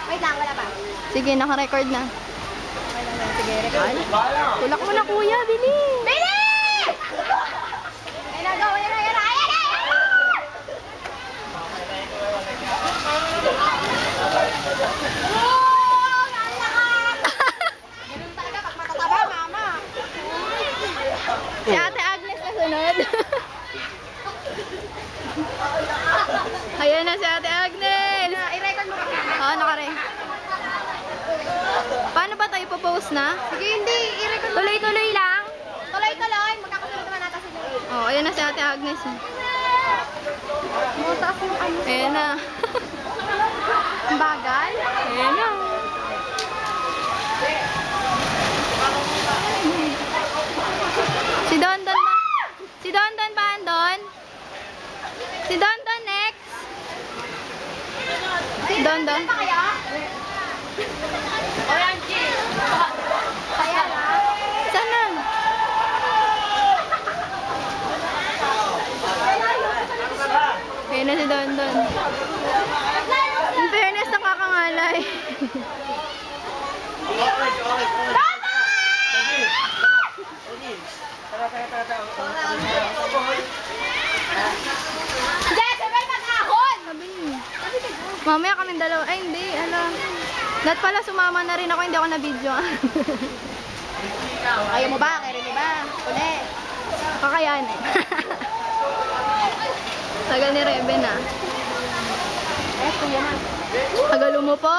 Wait lang, wala pa. Sige, naka-record na. Okay lang yan. Sige, record. Tulak mo na kuya, bili! Bili! Ay, nagawa niya na yan. Ayan na! Oh, nalakas! Ganun talaga pag matataba, mama. Si Ate Agnes na sunod. Ayan na si Ate Agnes! I-record mo pa. Oo, naka-record. Paano ba tayo popost na? Sige, hindi. I-record mo. Tuloy-tuloy lang. Tuloy-tuloy. Magkakasunod naman natin sila. Oh, ayan na si Ate Agnes. Mataas yung ano. Ayan na. Ang bagal. Ayan na. Si Don ba? Si Don ba andon? Si Don next. Don. Pa kaya? O yan, G. Kaya na. Sana? Ayan na si Don. In fairness, nakakangalay. Jess, sabay mag-ahon! Mamaya kaming dalawa. Ay, hindi. Alam. Lahat pala sumama na rin ako. Hindi ako na-video. Ayaw mo ba? Kaya rin ba? Uli. Kakayanin. Tagal ni Reben ah. Eh, kuya na. Tagal mo po.